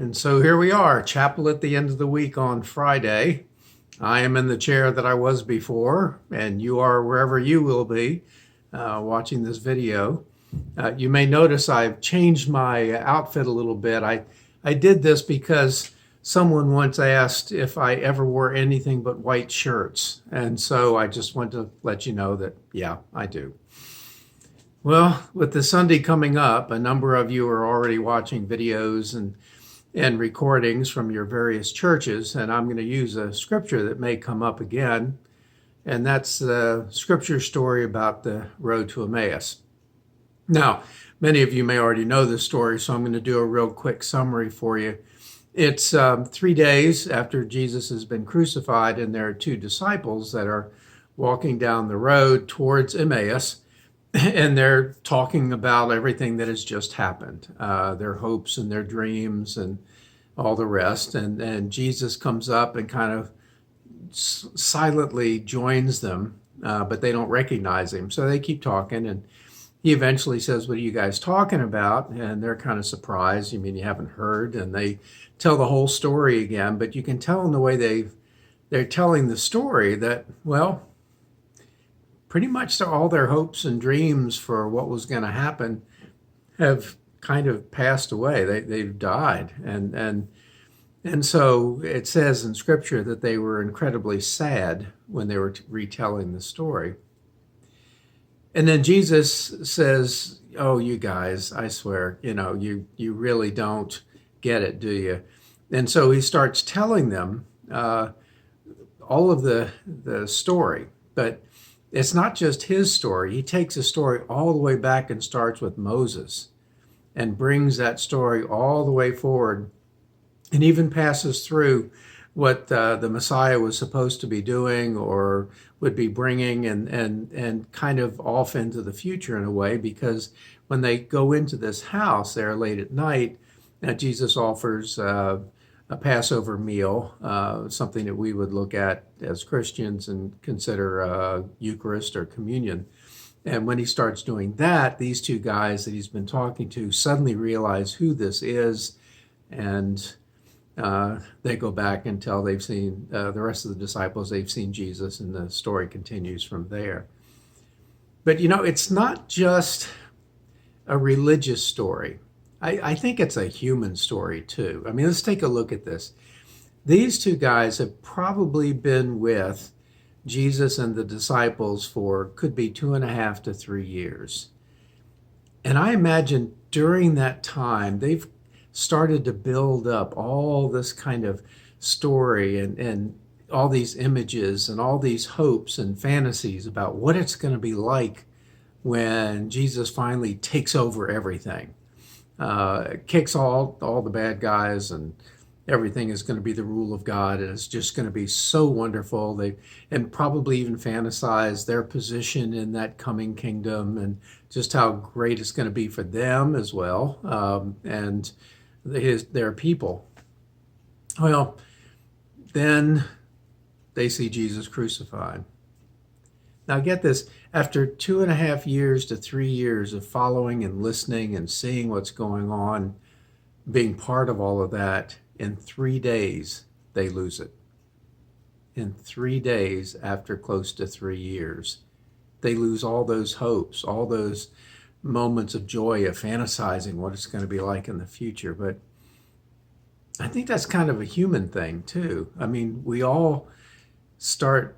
And so here we are, chapel at the end of the week on Friday. I am in the chair that I was before, and you are wherever you will be watching this video. You may notice I've changed my outfit a little bit. I did this because someone once asked if I ever wore anything but white shirts. And so I just want to let you know that, yeah, I do. Well, with the Sunday coming up, a number of you are already watching videos and recordings from your various churches, and I'm going to use a scripture that may come up again, and that's the scripture story about the road to Emmaus. Now, many of you may already know this story, so I'm going to do a real quick summary for you. It's 3 days after Jesus has been crucified, and there are two disciples that are walking down the road towards Emmaus, and they're talking about everything that has just happened, their hopes and their dreams and all the rest. And Jesus comes up and kind of silently joins them, but they don't recognize him. So they keep talking, and he eventually says, "What are you guys talking about?" And they're kind of surprised. You mean you haven't heard? And they tell the whole story again, but you can tell in the way they're telling the story that, well, pretty much all their hopes and dreams for what was going to happen have kind of passed away. They've died. And so it says in scripture that they were incredibly sad when they were retelling the story. And then Jesus says, "Oh, you guys, I swear, you really don't get it, do you?" And so he starts telling them all of the story, but it's not just his story. He takes the story all the way back and starts with Moses and brings that story all the way forward, and even passes through what the Messiah was supposed to be doing or would be bringing, and kind of off into the future in a way, because when they go into this house there late at night, Jesus offers a Passover meal, something that we would look at as Christians and consider Eucharist or communion. And when he starts doing that, these two guys that he's been talking to suddenly realize who this is, and they go back and tell they've seen the rest of the disciples, they've seen Jesus, and the story continues from there. But it's not just a religious story. I think it's a human story too. I mean, let's take a look at this. These two guys have probably been with Jesus and the disciples for, could be 2.5 to 3 years. And I imagine during that time, they've started to build up all this kind of story and all these images and all these hopes and fantasies about what it's going to be like when Jesus finally takes over everything. Kicks all the bad guys, and everything is going to be the rule of God, and it's just going to be so wonderful. And probably even fantasize their position in that coming kingdom, and just how great it's going to be for them as well, and their people. Well, then they see Jesus crucified. Now get this, after 2.5 years to 3 years of following and listening and seeing what's going on, being part of all of that, in 3 days, they lose it. In 3 days, after close to 3 years, they lose all those hopes, all those moments of joy of fantasizing what it's going to be like in the future. But I think that's kind of a human thing too. I mean, we all start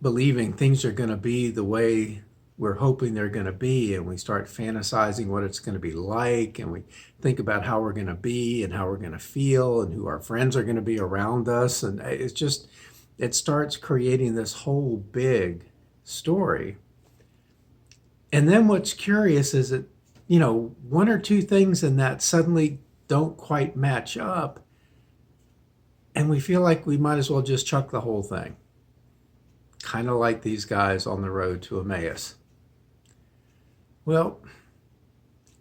believing things are going to be the way we're hoping they're going to be, and we start fantasizing what it's going to be like, and we think about how we're going to be and how we're going to feel and who our friends are going to be around us, and it starts creating this whole big story. And then what's curious is that one or two things in that suddenly don't quite match up, and we feel like we might as well just chuck the whole thing. Kind of like these guys on the road to Emmaus. Well,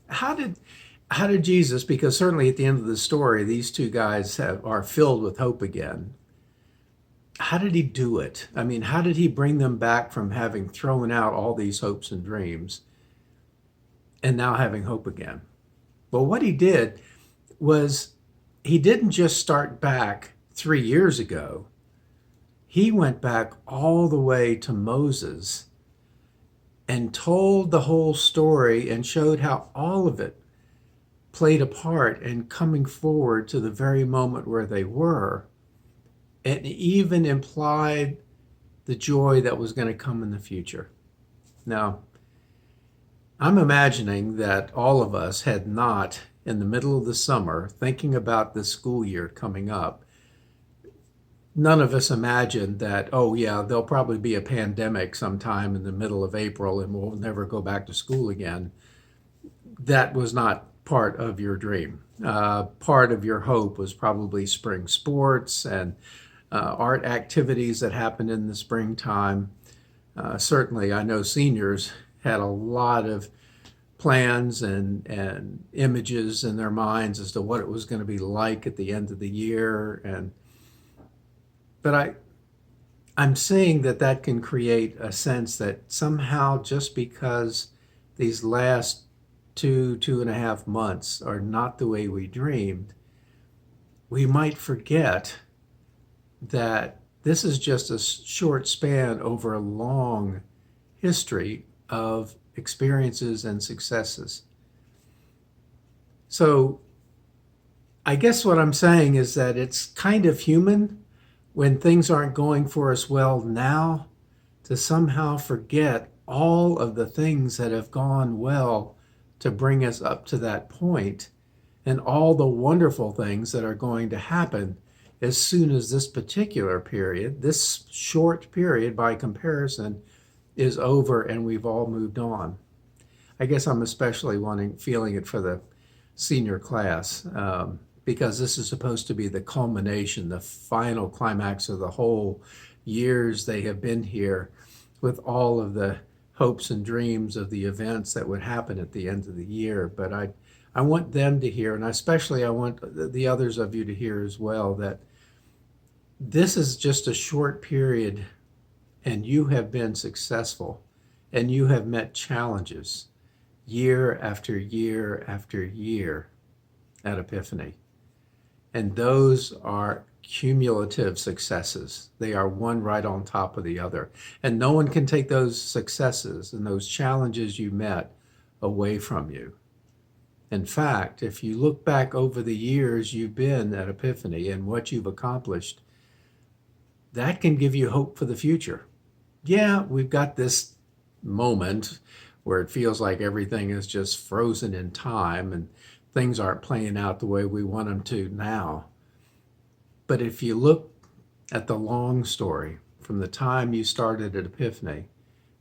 how did Jesus, because certainly at the end of the story, these two guys are filled with hope again. How did he do it? I mean, how did he bring them back from having thrown out all these hopes and dreams and now having hope again? Well, what he did was he didn't just start back 3 years ago. He went back all the way to Moses and told the whole story and showed how all of it played a part in coming forward to the very moment where they were, and even implied the joy that was going to come in the future. Now, I'm imagining that all of us had not, in the middle of the summer, thinking about the school year coming up, none of us imagined that, oh, yeah, there'll probably be a pandemic sometime in the middle of April and we'll never go back to school again. That was not part of your dream. Part of your hope was probably spring sports and art activities that happened in the springtime. Certainly, I know seniors had a lot of plans and images in their minds as to what it was going to be like at the end of the year. But I'm saying that can create a sense that somehow just because these last 2.5 months are not the way we dreamed, we might forget that this is just a short span over a long history of experiences and successes. So I guess what I'm saying is that it's kind of human when things aren't going for us well now to somehow forget all of the things that have gone well to bring us up to that point and all the wonderful things that are going to happen as soon as this particular period, this short period by comparison, is over and we've all moved on. I guess I'm especially feeling it for the senior class because this is supposed to be the culmination, the final climax of the whole years they have been here with all of the hopes and dreams of the events that would happen at the end of the year. But I want them to hear, and especially I want the others of you to hear as well, that this is just a short period and you have been successful and you have met challenges year after year after year at Epiphany. And those are cumulative successes. They are one right on top of the other. And no one can take those successes and those challenges you met away from you. In fact, if you look back over the years you've been at Epiphany and what you've accomplished, that can give you hope for the future. Yeah, we've got this moment where it feels like everything is just frozen in time and things aren't playing out the way we want them to now. But if you look at the long story, from the time you started at Epiphany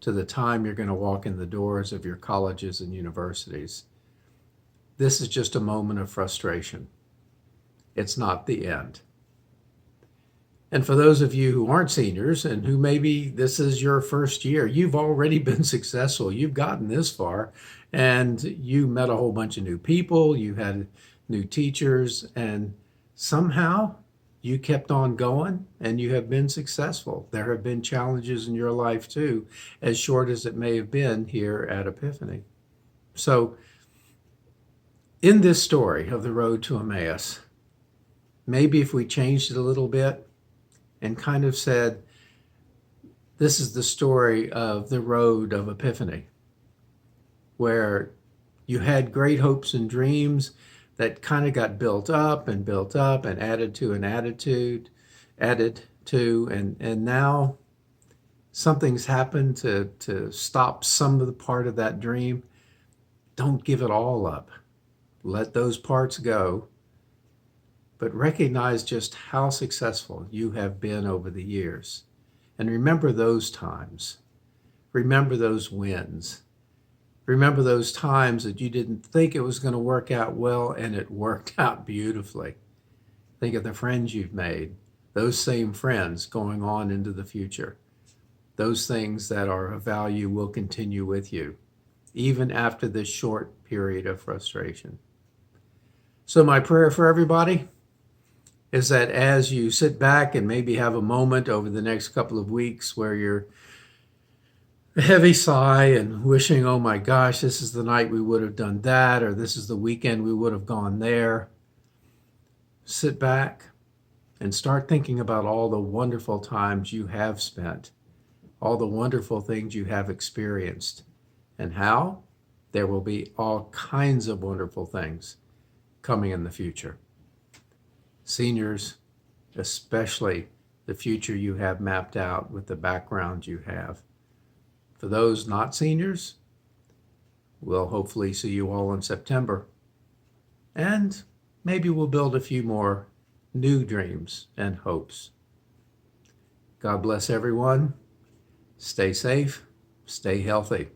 to the time you're going to walk in the doors of your colleges and universities, this is just a moment of frustration. It's not the end. And for those of you who aren't seniors and who maybe this is your first year, you've already been successful. You've gotten this far and you met a whole bunch of new people. You had new teachers and somehow you kept on going and you have been successful. There have been challenges in your life too, as short as it may have been here at Epiphany. So in this story of the road to Emmaus, maybe if we changed it a little bit, and kind of said, this is the story of the road of Epiphany, where you had great hopes and dreams that kind of got built up and added to an attitude, added to, and now something's happened to stop some of the part of that dream. Don't give it all up. Let those parts go. But recognize just how successful you have been over the years. And remember those times. Remember those wins. Remember those times that you didn't think it was going to work out well and it worked out beautifully. Think of the friends you've made, those same friends going on into the future. Those things that are of value will continue with you, even after this short period of frustration. So my prayer for everybody is that as you sit back and maybe have a moment over the next couple of weeks where you're a heavy sigh and wishing, oh my gosh, this is the night we would have done that, or this is the weekend we would have gone there, sit back and start thinking about all the wonderful times you have spent, all the wonderful things you have experienced, and how there will be all kinds of wonderful things coming in the future. Seniors, especially the future you have mapped out with the background you have. For those not seniors, we'll hopefully see you all in September. And maybe we'll build a few more new dreams and hopes. God bless everyone. Stay safe, stay healthy.